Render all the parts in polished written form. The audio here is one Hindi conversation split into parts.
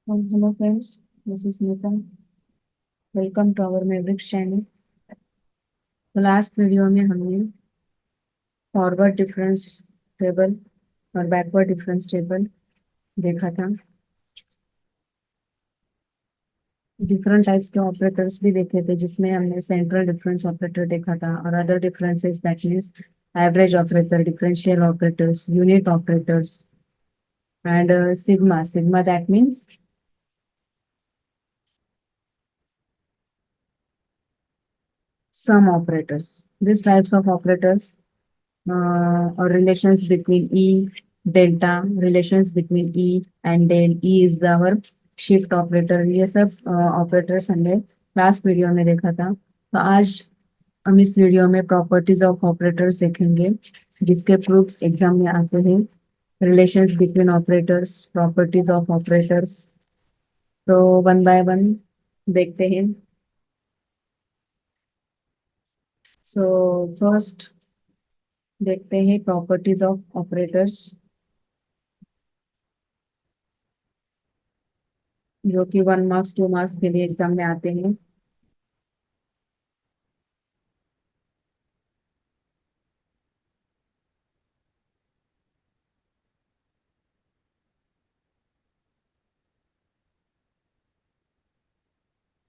Hello friends, this is Nita. Welcome to our Mavericks channel. तो लास्ट वीडियो में हमने फॉरवर्ड डिफरेंस टेबल और बैकवर्ड डिफरेंस टेबल देखा था। डिफरेंट टाइप्स के ऑपरेटर्स भी देखे थे, जिसमें हमने सेंट्रल डिफरेंस ऑपरेटर देखा था और other differences that means average operator, differential operators, unit operators and sigma sigma that means sum operators. These types of operators or relations between E, delta, relations between E and del. E is the our shift operator. ये सब ऑपरेटर्स हमने लास्ट वीडियो में देखा था। तो आज हम इस वीडियो में प्रॉपर्टीज ऑफ ऑपरेटर्स देखेंगे, जिसके प्रूफ्स एग्जाम में आते हैं। Relations between operators, properties of operators. तो वन बाय वन देखते हैं। सो फर्स्ट देखते हैं प्रॉपर्टीज ऑफ ऑपरेटर्स, जो कि 1 मार्क्स 2 मार्क्स के लिए एग्जाम में आते हैं।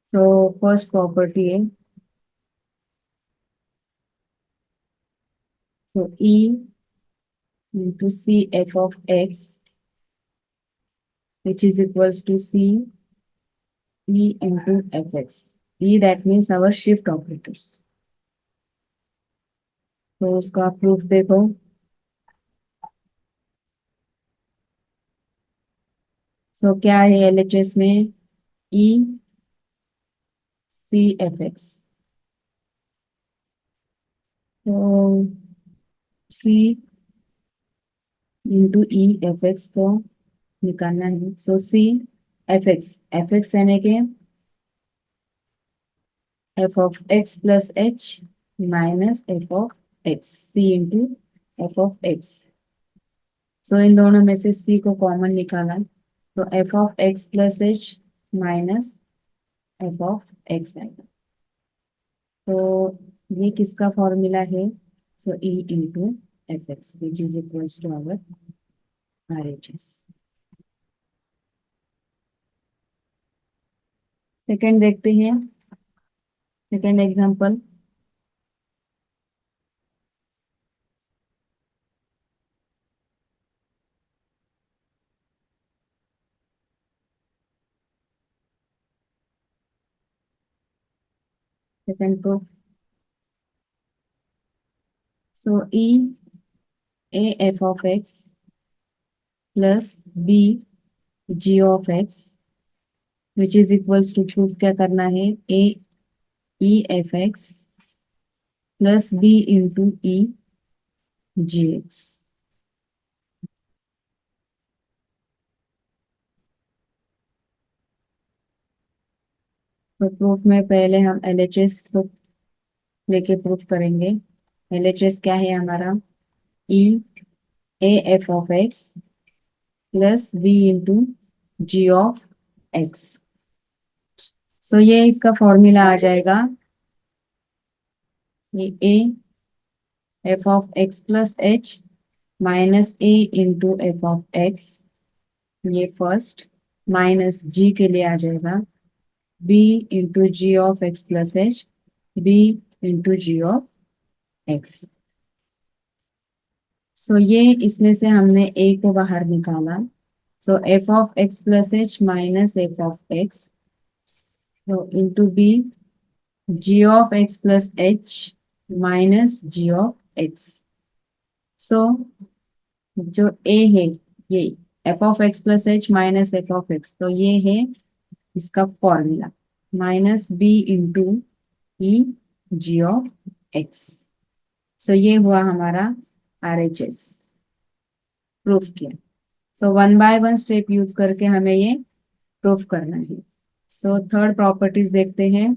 सो फर्स्ट प्रॉपर्टी है, so E into C F of x which is equals to C E into F X. E that means our shift operators. तो उसका प्रूफ देखो। सो क्या है एलएचएस में? E C F X. तो सी इंटू ई एफ एक्स को निकालना है। सो सी एफ एक्स यानी कि F of x plus H minus F of X, C into F of x. So इन दोनों में से सी को कॉमन निकाला, तो F of x plus H minus F of X आएगा। तो ये किसका फॉर्मूला है? So E into F X which is equals to our R H S. Second देखते हैं, second example. Second proof, so E A F of x plus B G of x which is equals to, proof क्या करना है? A E F X plus B into E ji x. तो प्रूफ में पहले हम एलएचएस को लेके प्रूफ करेंगे। एलएचएस क्या है हमारा? E A F of x plus B into G of x. So ये इसका फॉर्मूला आ जाएगा, ये A F of x plus H minus A into F of X, ये फर्स्ट, माइनस जी के लिए आ जाएगा B into G of x plus H, B into G of x. So ये इसमें से हमने ए को बाहर निकाला। So F of x plus H minus F of x, so into B G of x plus H minus G of x. So जो ए है ये F of x plus H minus F of x, तो ये है इसका formula, minus B into E G of x. So ये हुआ हमारा आर एच एस, प्रूफ किया। So one by one step use करके हमें ये प्रूफ करना है। सो थर्ड प्रॉपर्टीज देखते हैं।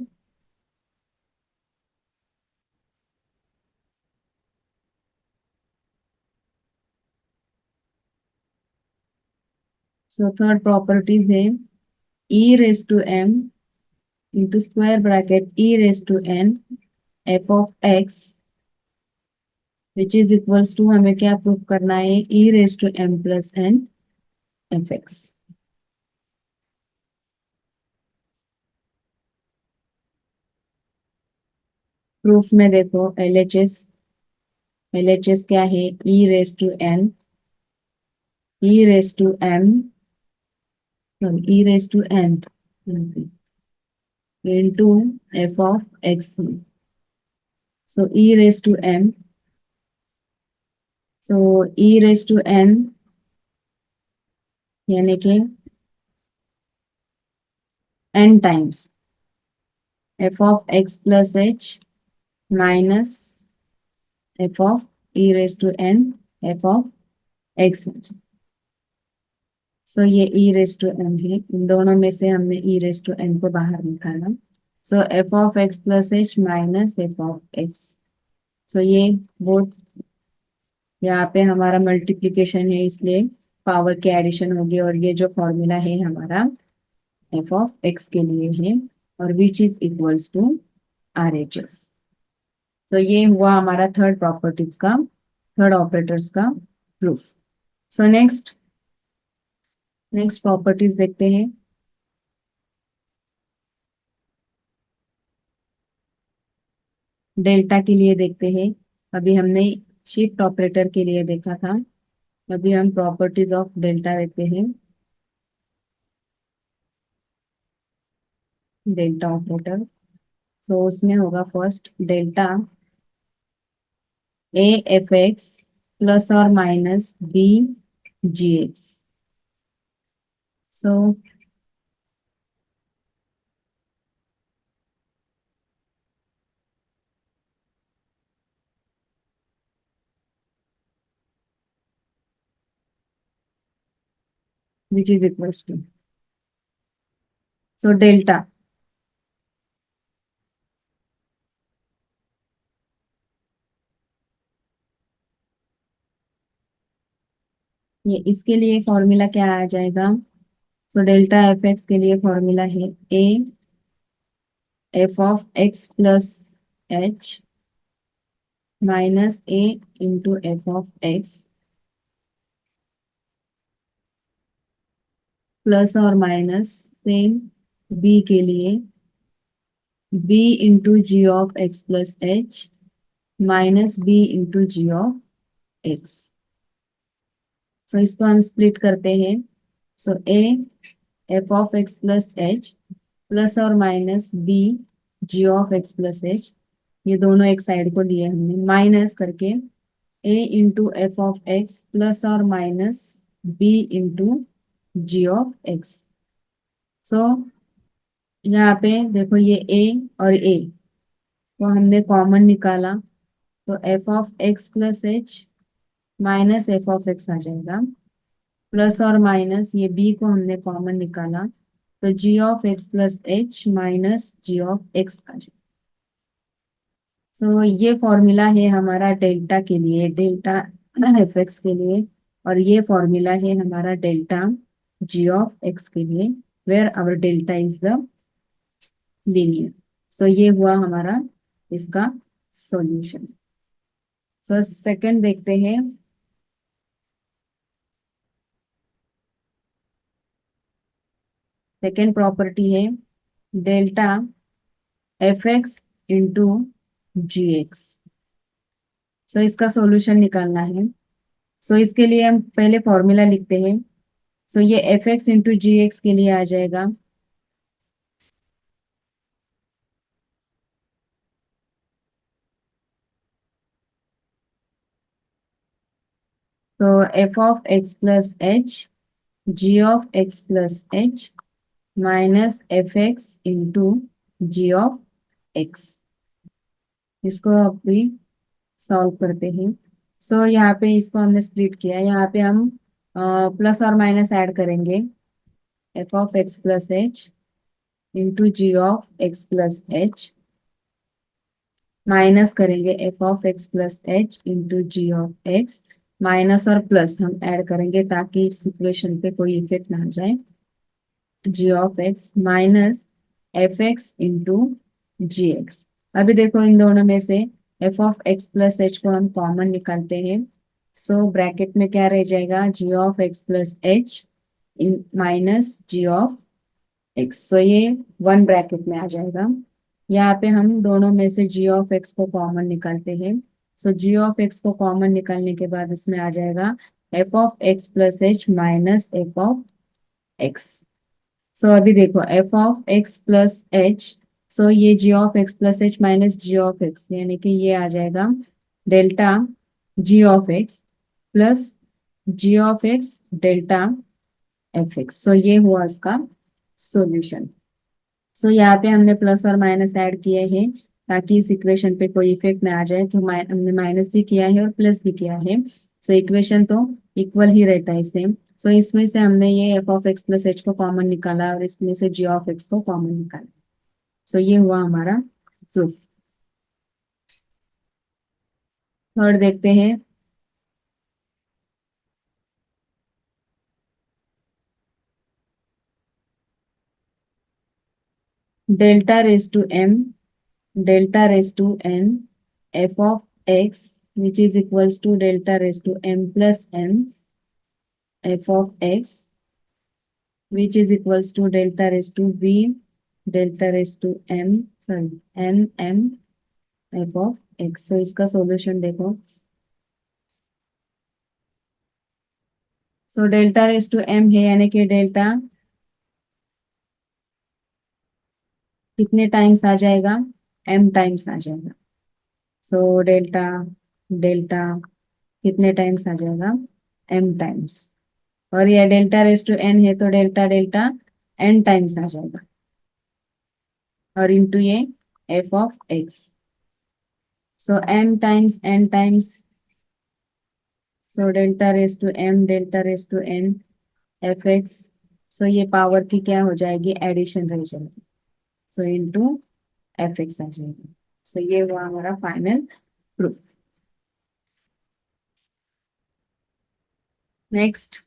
सो थर्ड प्रॉपर्टीज है, e raised to m into square bracket e raised to n f of x which is equals to हमें क्या प्रूव करना है e raised to m plus n F X. Proof में देखो एल एच एस क्या है e raise to N e raise to m e raise to n into f of x, so e raise to m, so e raise to n यानी कि n times f of x plus h minus f of e raise to n f of x। So ये e रेस टू n है, इन दोनों में से हमने e रेस टू n को बाहर निकाला। सो f of x plus h minus f of x, so ये बोथ यहाँ पे हमारा मल्टीप्लीकेशन है इसलिए पावर की एडिशन होगी, और ये जो फॉर्मूला है हमारा f ऑफ x के लिए है और which is equals to R H S. तो ये हुआ हमारा थर्ड ऑपरेटर्स का प्रूफ। सो नेक्स्ट प्रॉपर्टीज देखते हैं। डेल्टा के लिए देखते हैं। अभी हमने शिफ्ट ऑपरेटर के लिए देखा था, अभी हम प्रॉपर्टीज ऑफ डेल्टा देखते हैं। डेल्टा ऑपरेटर, सो उसमें होगा first delta A F X plus और minus B G X. So which is equals to, so delta ये इसके लिए फॉर्मूला क्या आ जाएगा। सो डेल्टा एफ एक्स के लिए फॉर्मूला है A F of x plus H minus A into F of x plus और माइनस सेम बी के लिए B into G of x plus H minus B into G of x. So इसको हम स्प्लिट करते हैं। So A F of x plus H plus और minus B G of x plus H, ये दोनों एक साइड को लिए हमने माइनस करके A into F of x plus और minus B into G of x. So यहाँ पे देखो ये ए और ए को हमने कॉमन निकाला, तो F of x plus H minus F of X आ जाएगा, प्लस और माइनस ये बी को हमने कॉमन निकाला तो G of x plus H minus G of X आ जाएगा। सो ये फॉर्मूला है हमारा डेल्टा के लिए, डेल्टा एफ एक्स के लिए, और ये फॉर्मूला है हमारा डेल्टा जी ऑफ एक्स के लिए, where our delta is the linear. So ये हुआ हमारा इसका सॉल्यूशन। सो सेकंड देखते हैं। सेकंड प्रॉपर्टी है delta F X into G X. So इसका सॉल्यूशन निकालना है। सो इसके लिए हम पहले फॉर्मूला लिखते हैं। सो ये F X into G X के लिए आ जाएगा तो F of x plus H G of x plus H minus F X into G of X. इसको अभी सॉल्व करते हैं। सो यहाँ पे इसको हमने स्प्लिट किया, यहाँ पे हम प्लस और माइनस ऐड करेंगे, F of x plus H into G of x plus H minus करेंगे F of x plus H into G of X, minus और प्लस हम ऐड करेंगे ताकि इस इक्वेशन पे कोई इफेक्ट ना आ जाए। G of X minus F X into G X. अभी देखो इन दोनों में से F of x plus H को हम कॉमन निकालते हैं। सो ब्रैकेट में क्या रह जाएगा, G of x plus H in minus G of x. So ये वन ब्रैकेट में आ जाएगा। यहाँ पे हम दोनों में से जी ऑफ एक्स को कॉमन निकालते हैं। सो जी ऑफ एक्स को कॉमन निकालने के बाद इसमें आ जाएगा F of x plus H minus F of x. So अभी देखो F of x plus H, so ये G of x plus H minus G of x, यानी कि ये आ जाएगा delta G of x plus G of X delta F X. So ये हुआ इसका सॉल्यूशन। सो यहाँ पे हमने प्लस और माइनस ऐड किए हैं ताकि इस इक्वेशन पे कोई इफेक्ट ना आ जाए, तो हमने माइनस भी किया है और प्लस भी किया है। सो इक्वेशन तो इक्वल ही रहता है सेम। सो इसमें से हमने ये F of x plus H को कॉमन निकाला और इसमें से जी ऑफ एक्स को कॉमन निकाला। सो ये हुआ हमारा प्रूफ। थर्ड देखते हैं। Delta raise to M delta raise to N F of x which is equals to delta raise to M plus N F of X which is equals to delta raised to v delta raised to m sorry n m f of x। so इसका सॉल्यूशन देखो। So delta raise to m है, यानी कि डेल्टा कितने टाइम्स आ जाएगा, m टाइम्स आ जाएगा। सो डेल्टा डेल्टा कितने टाइम्स आ जाएगा, m टाइम्स। और ये डेल्टा रेज टू n है तो डेल्टा डेल्टा n टाइम्स आ जाएगा और इंटू ये f of x। So m times n times, so delta raise to m delta raise to n F X. So ये पावर की क्या हो जाएगी, एडिशन रह जाएगी। सो इंटू एफ एक्स आ जाएगी। सो ये हुआ हमारा final proof. Next,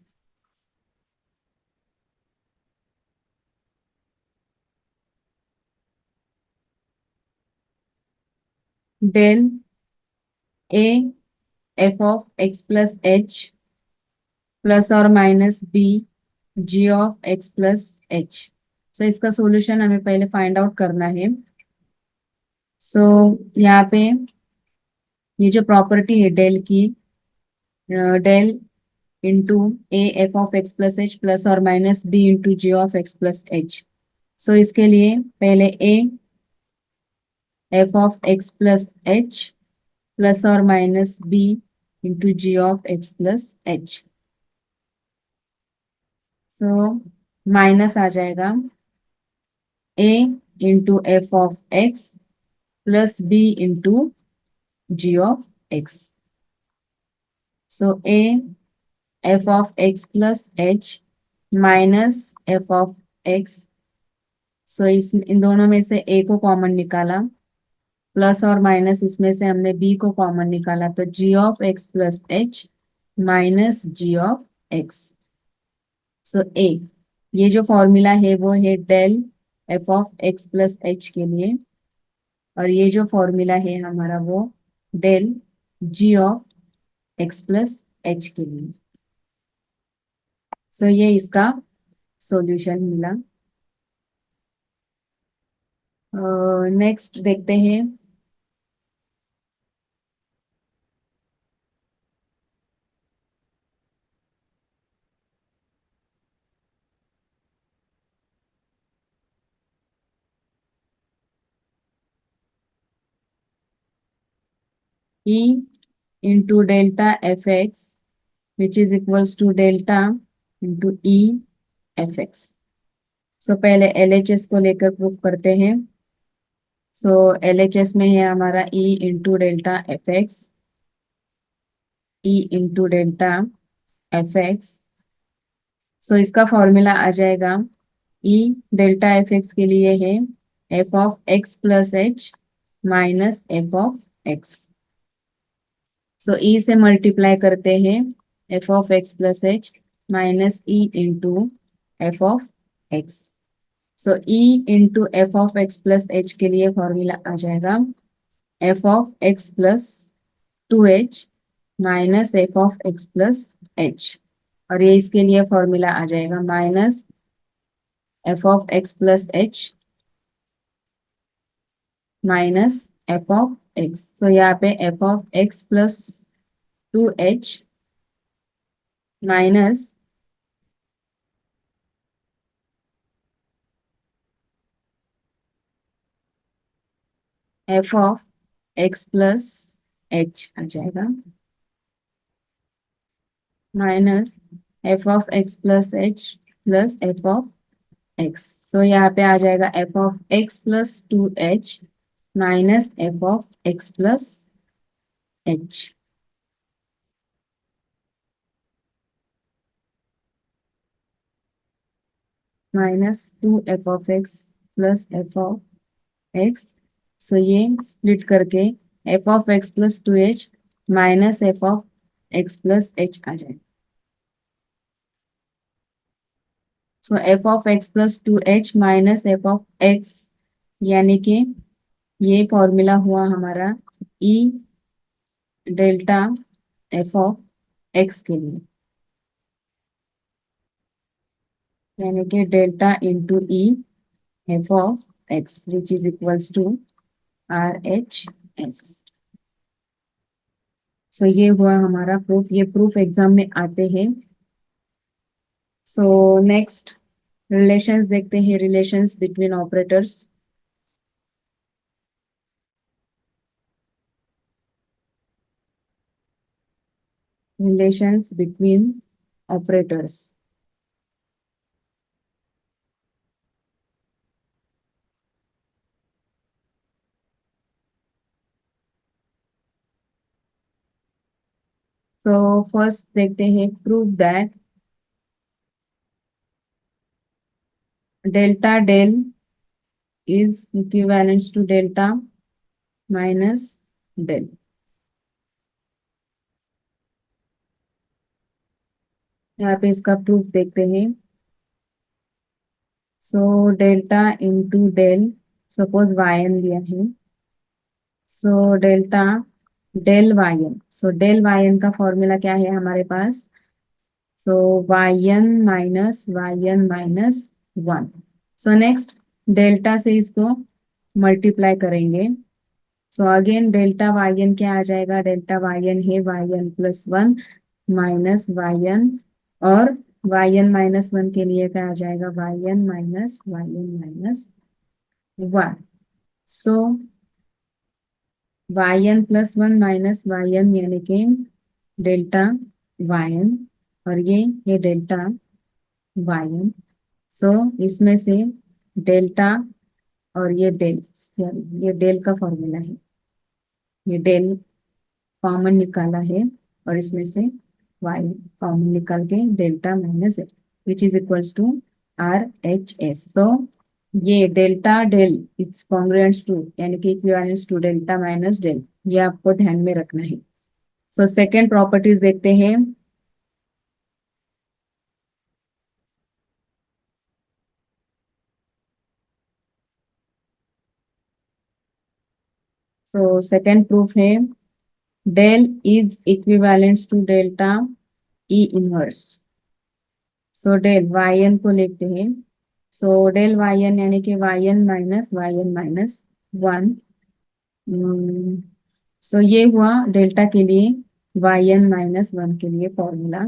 del A F of x plus H plus और minus B G of x plus H. सो इसका सॉल्यूशन हमें पहले फाइंड आउट करना है। सो यहाँ पे ये जो प्रॉपर्टी है डेल की, del into A F of x plus H plus और minus B into G of x plus H. So इसके लिए पहले A F of x plus H plus और minus B into G of x plus H. So minus आ जाएगा A into F of x plus B into G of x. So A F of x plus H minus F of x. So इस इन दोनों में से ए को कॉमन निकाला, प्लस और माइनस इसमें से हमने बी को कॉमन निकाला, तो G of x plus H minus G of x. So A, ये जो फॉर्मूला है वो है del F of x plus H के लिए, और ये जो फॉर्मूला है हमारा वो del G of x plus H के लिए। सो ये इसका सॉल्यूशन मिला। नेक्स्ट देखते हैं। E into delta F X which is equals to delta into E F X. So पहले एल एच एस को लेकर प्रूफ करते हैं। सो एल एच एस में है हमारा E into delta F X, E into delta F X. So इसका फॉर्मूला आ जाएगा ई डेल्टा एफ एक्स के लिए है F of x plus H minus F of x. So ई से मल्टीप्लाई करते हैं F of x plus H minus E into F of x. So E into F of x plus H के लिए फॉर्मूला आ जाएगा F of x plus 2h minus F of x plus H. और ये इसके लिए फॉर्मूला आ जाएगा minus F of x plus H minus F of x. तो यहाँ पे f of x plus 2h minus F of x plus h आ जाएगा minus F of x plus H plus f of x. तो यहाँ पे आ जाएगा F of x plus 2h minus F of x plus H minus 2 f of x plus f of x. So ये स्प्लिट करके f of x plus 2h minus F of x plus h आ जाएगा। सो F of x plus 2h minus F of x यानी कि ये फॉर्मूला हुआ हमारा e delta f of x के लिए, यानी कि delta into E f of x which is equals to R H S. So ये हुआ हमारा प्रूफ। ये प्रूफ एग्जाम में आते हैं। सो नेक्स्ट रिलेशंस देखते हैं, relations between operators. Relations between operators. So first देखते हैं prove that delta del is equivalent to delta minus del। यहाँ पे इसका प्रूफ देखते हैं। So delta into del, suppose y n दिया है। So delta del Y n, so del Y n का फॉर्मूला क्या है हमारे पास? So y n minus 1। So next delta से इसको मल्टीप्लाई करेंगे। So again delta y n क्या आ जाएगा? डेल्टा वाई एन है y n plus 1 minus y n, और वाई एन माइनस 1 के लिए क्या आ जाएगा? Y n minus 1। So y n plus 1 minus y n यानी कि डेल्टा वाई एन, और ये डेल्टा वाई एन। सो इसमें से डेल्टा और ये डेल का फॉर्मूला है, ये डेल कॉमन निकाला है, और इसमें से y कॉमन निकाल के डेल्टा माइनस है which is equals to R H S. So ये delta del it's congruents to, यानी कि equivalence to delta minus del, ये आपको ध्यान में रखना है। सो सेकेंड प्रॉपर्टीज देखते हैं। सो सेकेंड प्रूफ है del is equivalence to delta E inverse. So del Y N को लिखते हैं। सो डेल वाई एन यानी कि वाई एन माइनस 1। सो ये हुआ डेल्टा के लिए वाई एन माइनस 1 के लिए फॉर्मूला।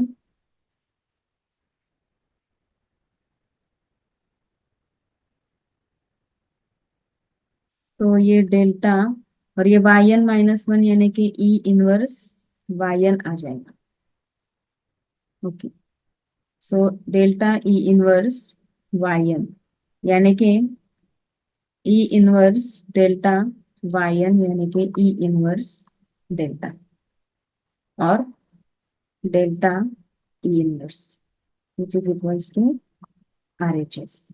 तो ये डेल्टा और ये वाई एन माइनस 1 यानी कि ई इनवर्स वाई एन आ जाएगा। ओके, सो डेल्टा ई इनवर्स वाई एन यानी कि e inverse delta y n यानी कि ई इनवर्स डेल्टा और delta E inverse which is equals to R H S.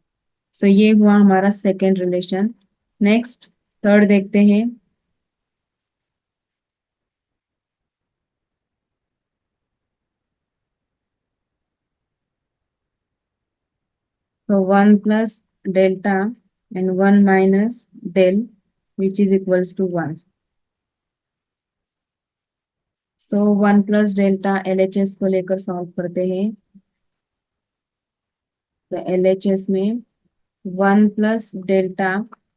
So ये हुआ हमारा सेकेंड रिलेशन। नेक्स्ट थर्ड देखते हैं। So 1 plus delta and 1 minus del, which is equals to 1. So 1 plus delta LHS को लेकर सॉल्व करते हैं। तो LHS में 1 plus delta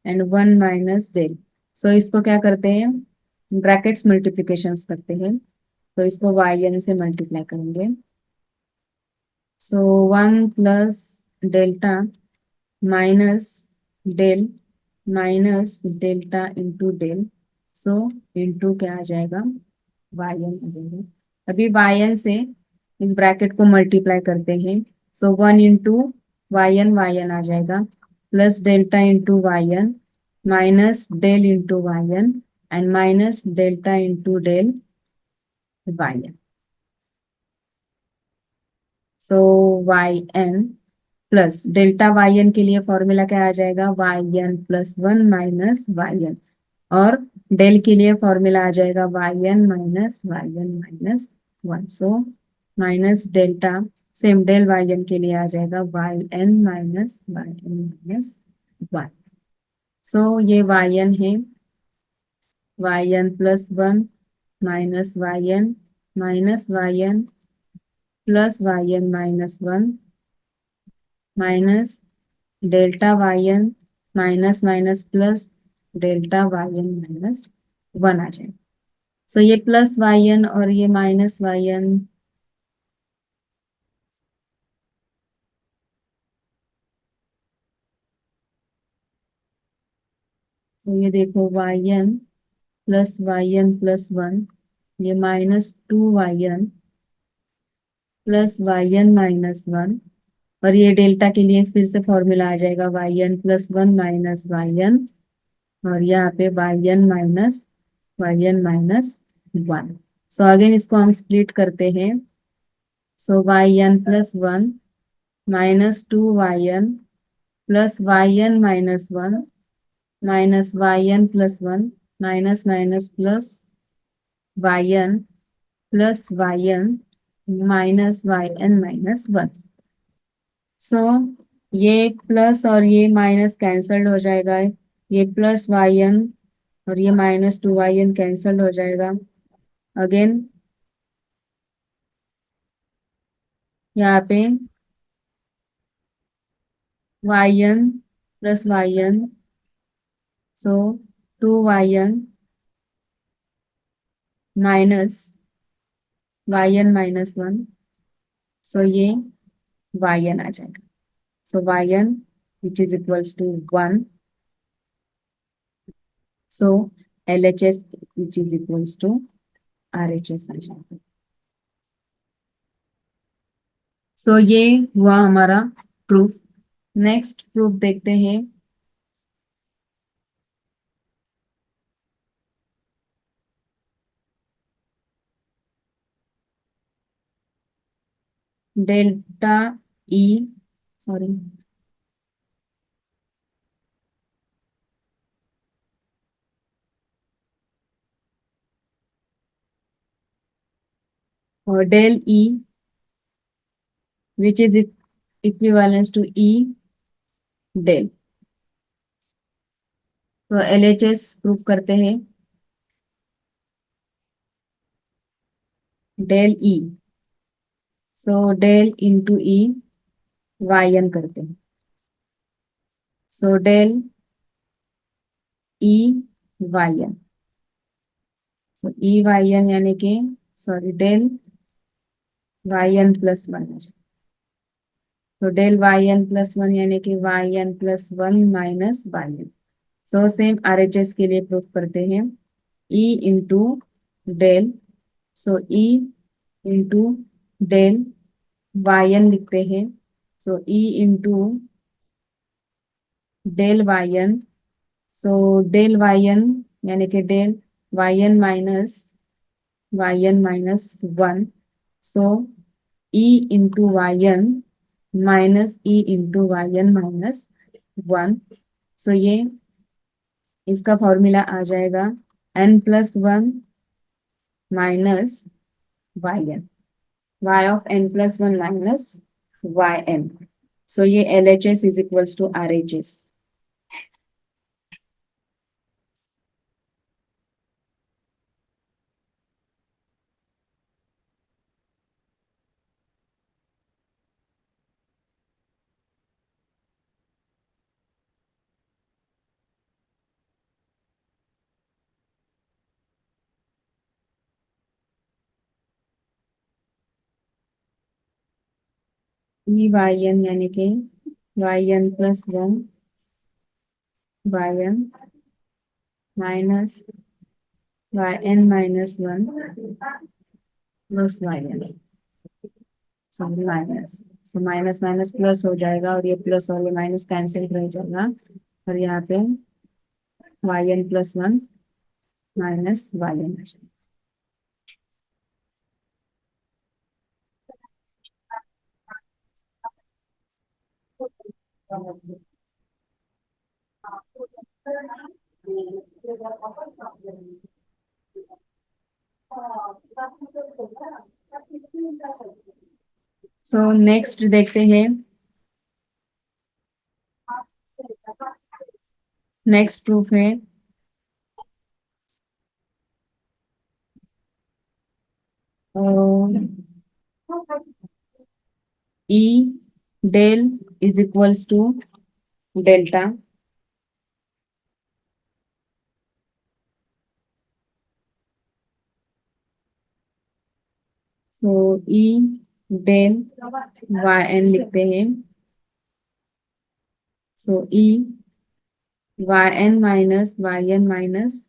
and 1 minus del. So इसको क्या करते हैं, ब्रैकेट्स मल्टीप्लिकेशंस करते हैं। तो इसको yn से मल्टीप्लाई करेंगे। So 1 plus delta minus del minus delta into del. So into क्या आ जाएगा, yn आ जाएगा। अभी yn से इस ब्रैकेट को मल्टीप्लाई करते हैं। सो 1 इंटू yn आ जाएगा, plus delta into yn minus del into yn and minus delta into del yn। So yn plus delta yn के लिए फॉर्मूला क्या आ जाएगा, yn प्लस 1 माइनस yn। और डेल के लिए फॉर्मूला आ जाएगा yn minus minus 1। So minus delta, same del yn के लिए आ जाएगा yn माइनस माइनस 1। सो ये yn है, yn plus 1 minus yn minus yn plus yn minus 1 minus delta yn minus minus plus delta yn minus 1 आ जाएगा। सो ये प्लस yn और ये माइनस yn, तो ये देखो yn प्लस 1, ये minus 2yn plus yn minus 1। और ये डेल्टा के लिए फिर से फॉर्मूला आ जाएगा yn प्लस 1 माइनस yn और यहाँ पे yn माइनस 1। सो अगेन इसको हम स्प्लिट करते हैं। सो yn plus 1 minus 2yn plus yn minus 1 minus yn plus 1 minus minus plus yn plus yn minus yn minus 1। So ये प्लस और ये माइनस कैंसल्ड हो जाएगा, ये प्लस yn और ये माइनस 2yn कैंसल्ड हो जाएगा। अगेन यहाँ पे yn plus yn, so 2yn minus yn minus 1। So ये yn आ जाएगा। So yn which is equals to 1। So LHS which is equals to RHS आ जाएगा। सो ये हुआ हमारा प्रूफ। नेक्स्ट प्रूफ देखते हैं। डेल्टा ई, सॉरी, और del e which is equivalence to e del. तो LHS प्रूफ करते हैं। Del e, so del into e yn करते हैं। So del e yn, so e yn यानी कि, सॉरी, डेल yn प्लस 1। तो डेल yn प्लस 1 यानी कि yn plus 1 minus yn। So same RHS के लिए प्रूफ करते हैं। ई इंटू डेल, सो ई इंटू डेल yn लिखते हैं। सो ई into del yn, so del yn यानी कि डेल yn माइनस 1। सो ई इंटू yn माइनस ई इंटू yn माइनस 1। सो ये इसका फॉर्मूला आ जाएगा n plus 1 minus yn, y of n plus 1 minus yn। So ये LHS is equals to RHS. YN यानी कि YN plus 1 YN minus YN minus 1 plus YN. Sorry minus. So minus minus plus हो जाएगा और ये प्लस और ये माइनस कैंसिल रह जाएगा और यहाँ पे YN प्लस 1 माइनस YN आ जाएगा. सो नेक्स्ट देखते हैं. नेक्स्ट प्रूफ है E del is equals to delta. So E del YN लिखते हैं. सो E YN minus YN minus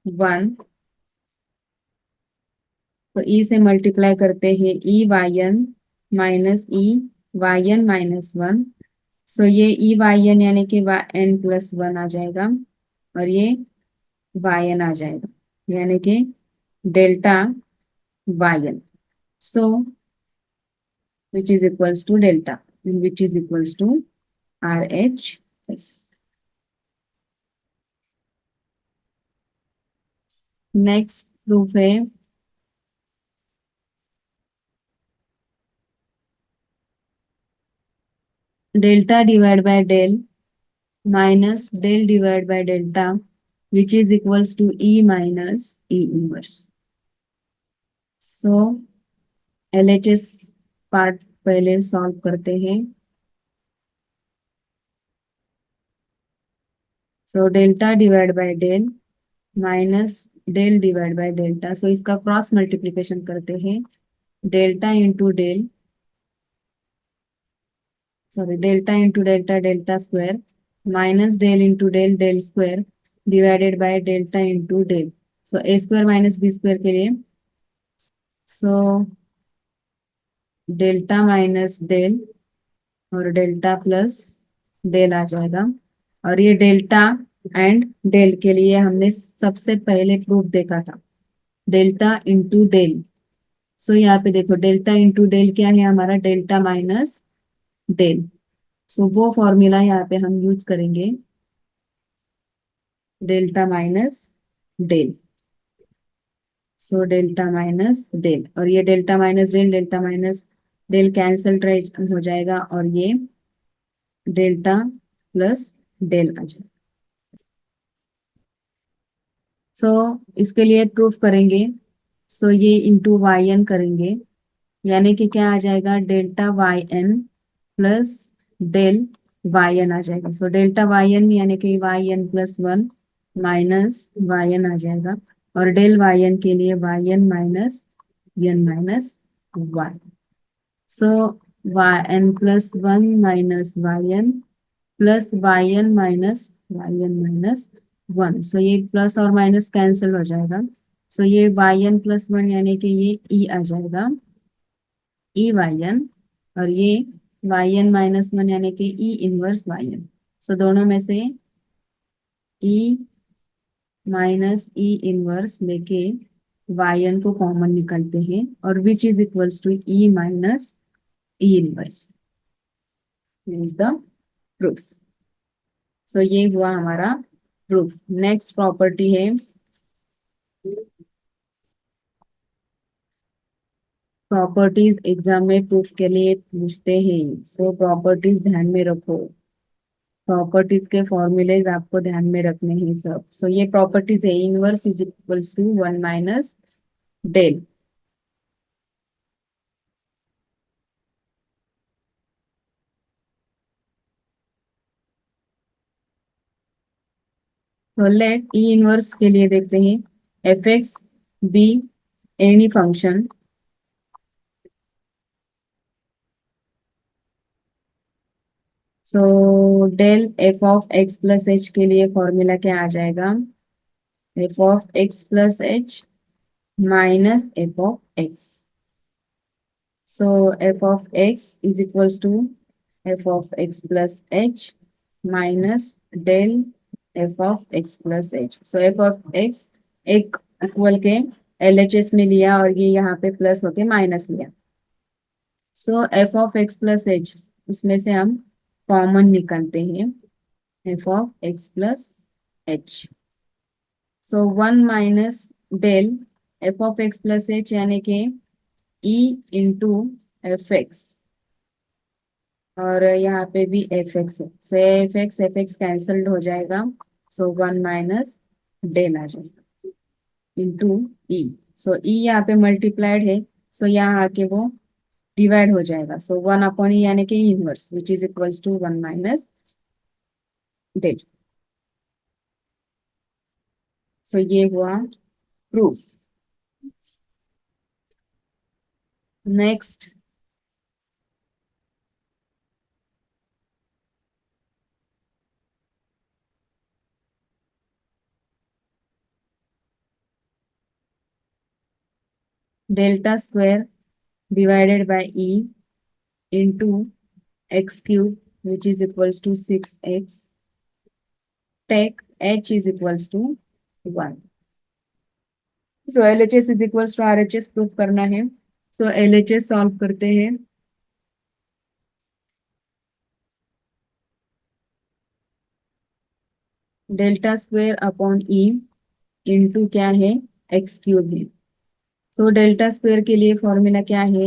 1. तो E से मल्टीप्लाई करते हैं EYN minus EYN minus 1. So ये EYN यानी कि YN प्लस 1 आ जाएगा और ये YN आ जाएगा यानी कि delta YN. So which is equals to delta which is equals to RHS. Next proof है delta divide by del minus del divide by delta which is equals to E minus E inverse. So LHS part पहले सॉल्व करते हैं. So delta divide by del minus del divide by delta. So इसका क्रॉस मल्टीप्लीकेशन करते हैं. Delta into del sorry delta into delta delta square minus del into del del square divided by delta into del. So A square minus B square के लिए सो डेल्टा माइनस डेल और डेल्टा प्लस डेल आ जाएगा. और ये डेल्टा एंड डेल के लिए हमने सबसे पहले प्रूफ देखा था डेल्टा इंटू डेल. सो यहाँ पे देखो डेल्टा इंटू डेल क्या है हमारा डेल्टा माइनस डेल. सो वो फॉर्मूला यहाँ पे हम यूज करेंगे delta minus del. So delta minus del और ये डेल्टा माइनस डेल कैंसल हो जाएगा और ये डेल्टा प्लस डेल आ जाएगा. सो इसके लिए प्रूफ करेंगे. सो ये इंटू YN करेंगे यानी कि क्या आ जाएगा delta YN plus del YN आ जाएगा. सो डेल्टा YN यानी कि YN प्लस 1 माइनस YN आ जाएगा और डेल YN के लिए YN minus N minus 1. So YN plus 1 minus YN plus YN minus YN minus 1. So ये प्लस और माइनस कैंसिल हो जाएगा. सो ये YN प्लस 1 यानी कि ये E आ जाएगा EYN और ये YN माइनस 1 यानी कि E इनवर्स YN. सो दोनों में से E माइनस E इनवर्स लेके YN को कॉमन निकालते हैं और which is equals to E minus E inverse is the proof. So ये हुआ हमारा प्रूफ. नेक्स्ट प्रॉपर्टी है प्रॉपर्टीज एग्जाम में प्रूफ के लिए पूछते हैं, सो प्रॉपर्टीज ध्यान में रखो। प्रॉपर्टीज के फॉर्मूलेज आपको ध्यान में रखने हैं सब। सो ये प्रॉपर्टीज है, inverse is equals to 1 - del. तो लेट ई इनवर्स के लिए देखते हैं, F X be any function, so del F of x plus H के लिए फॉर्मूला क्या आ जाएगा, F of x plus H minus F of x. So F of X is equals to F of x plus H minus del F of x plus H. So F of X एक इक्वल के LHS में लिया और ये यहाँ पे प्लस होके माइनस लिया। So F of x plus h, इसमें से हम कॉमन निकालते हैं, F of x plus H. So 1 - del F of x plus h यानी कि ई इंटू एफ एक्स, और यहाँ पे भी एफ एक्स है, सो एफ एक्स कैंसल्ड हो जाएगा। सो 1 - डेल आ जाएगा इंटू ई। सो ई यहाँ पे मल्टीप्लाइड है, सो यहाँ आके वो डिवाइड हो जाएगा। सो 1 अपॉन ई यानी कि inverse which is equals to 1 - del. So ये हुआ proof. Next, delta square divided by e into x cube which is equals to 6x, take h is equals to 1। So LHS is equals to RHS proof करना है। सो LHS सॉल्व करते हैं। Delta square upon e into क्या है, एक्स क्यूब है। सो डेल्टा स्क्वायर के लिए फॉर्मूला क्या है,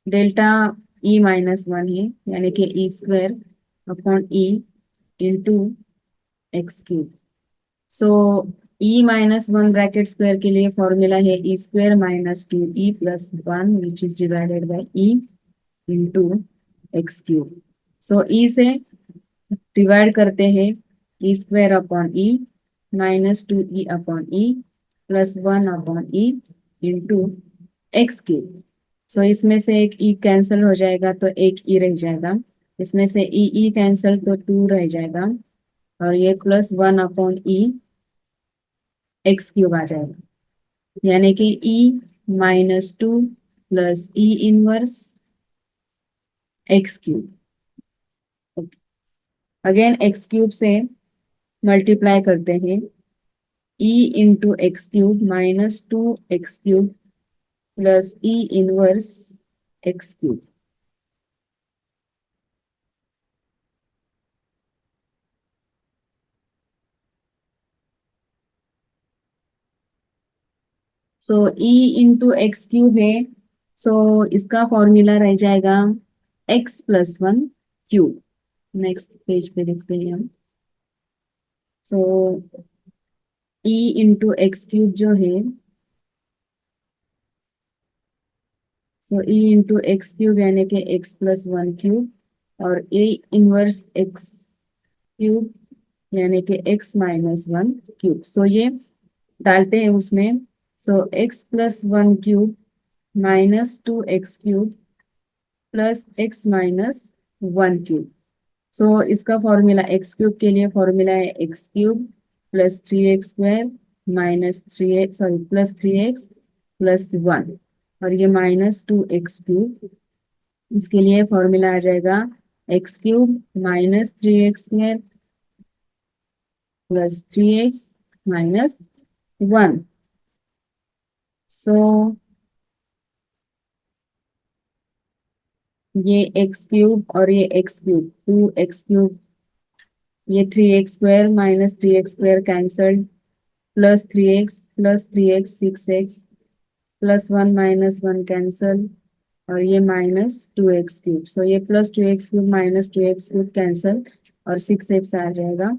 डेल्टा E - 1 है यानी कि e square upon e into x cube. So E - 1 bracket square के लिए फॉर्मूला है e square minus 2e plus 1 which is divided by e into x cube. So ई से डिवाइड करते हैं, e square upon e minus 2e upon e plus 1 upon e into x cube. So इसमें से एक ई कैंसिल हो जाएगा तो एक ई रह जाएगा, इसमें से ई कैंसिल तो 2 रह जाएगा, और ये plus 1 upon e x cube आ जाएगा यानी कि E - 2 plus e inverse x cube. Again x cube से मल्टीप्लाई करते हैं, e into x cube minus 2x³ plus e inverse x cube. So ई इंटू एक्स क्यूब है, सो इसका फॉर्मूला रह जाएगा x+1 क्यूब। नेक्स्ट पेज पे देखते हैं हम। सो ई इंटू एक्स क्यूब जो है, सो ई इंटू एक्स क्यूब यानी कि x+1 क्यूब और ए इनवर्स एक्स क्यूब यानी कि x - 1 क्यूब। सो ये डालते हैं उसमें, so x+1 cube minus 2x³ plus x - 1 cube. So इसका फॉर्मूला एक्स क्यूब के लिए फॉर्मूला है x³ plus 3x² minus 3x, sorry plus 3x plus 1, और ये -2x³। इसके लिए फॉर्मूला आ जाएगा x³ minus 3x² plus 3x minus 1। So ये x³ और ये x³ 2x³, ये 3x² minus 3x² cancelled, plus 3x 6x +1 -1 cancel, और ये -2x³ सो ये +2x³ -2x³ कैंसल, और 6x आ जाएगा,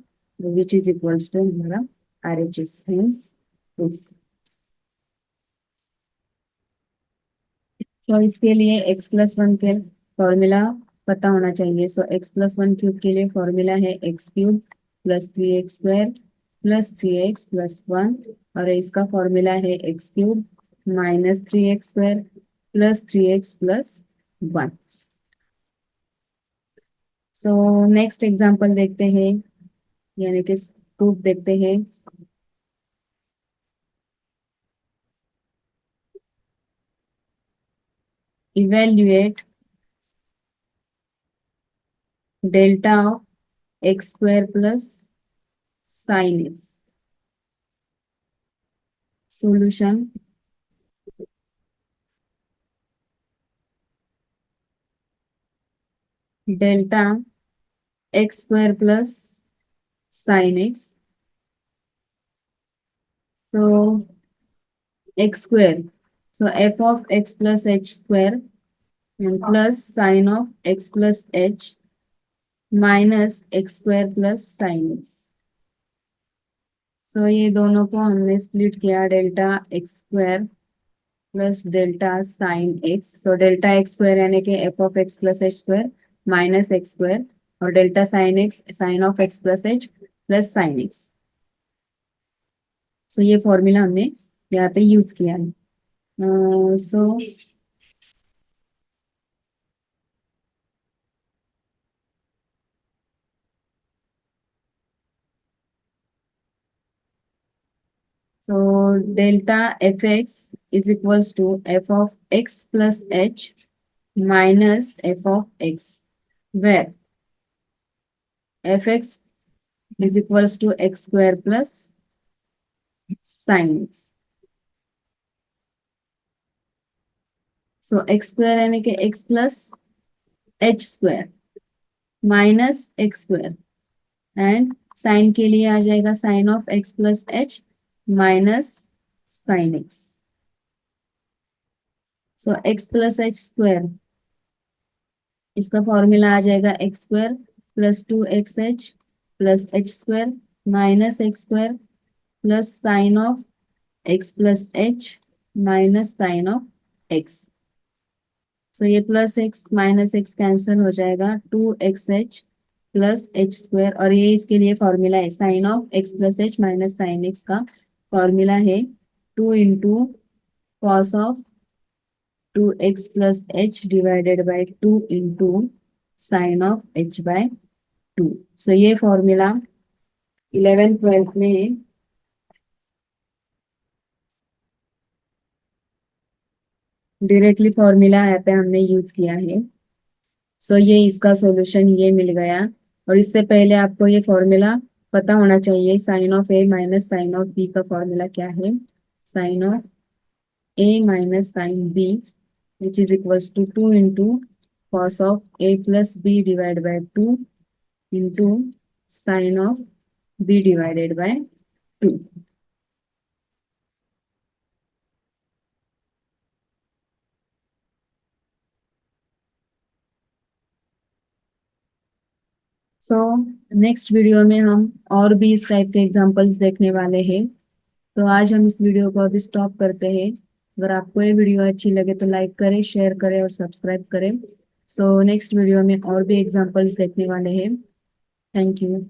विच इज इक्वल्स टू हमारा RHS मीन्स प्रूफ। तो इसके लिए x+1 के फॉर्मूला पता होना चाहिए। सो x+1³ के लिए फॉर्मूला है x³ +3x² +3x+1, और इसका फॉर्मूला है x³ -3x² +3x+1। So next example देखते हैं, यानी कि प्रूफ देखते हैं। Evaluate delta of x² plus sign x। Solution delta x² plus sign x। तो x², so f(x plus h²) and plus sin of x plus h minus x² plus sin x। ये दोनों को हमने स्प्लिट किया, delta x² plus delta sine X. Delta x² यानी कि f(x plus h² minus x², और delta sine X sine of x plus h plus sine X. ये फॉर्मूला हमने यहाँ पे यूज किया है। So delta f(x) is equals to f(x plus h minus f(x), where f(x) is equals to x² plus sin x। x² यानी कि x plus h² minus x², and sine के लिए आ जाएगा sine of x plus h minus sine x। x plus h², इसका फॉर्मूला आ जाएगा x² plus 2xh plus h² minus x² plus sine of x plus h minus sine of x। ये plus x minus x cancel हो जाएगा, 2xh प्लस h², और ये इसके लिए फॉर्मूला है sine of x plus h minus sine x का फॉर्मूला है 2 into cos of 2x plus h divided by 2 into sine of h by 2। ये फॉर्मूला 11th 12th में डायरेक्टली फॉर्मूला यहाँ पे हमने यूज किया है। ये इसका सॉल्यूशन ये मिल गया, और इससे पहले आपको ये फॉर्मूला पता होना चाहिए, sine of A minus sine of B का फॉर्मूला क्या है। Sine of A minus sine B which is equals to 2 into cos of A plus B divide by 2 into sine of B divided by 2। Next video में हम और भी इस टाइप के एग्जांपल्स देखने वाले हैं। आज हम इस वीडियो को अभी स्टॉप करते हैं। अगर आपको ये वीडियो अच्छी लगे तो लाइक करें, शेयर करें और सब्सक्राइब करें। नेक्स्ट वीडियो में और भी एग्जांपल्स देखने वाले हैं। Thank you.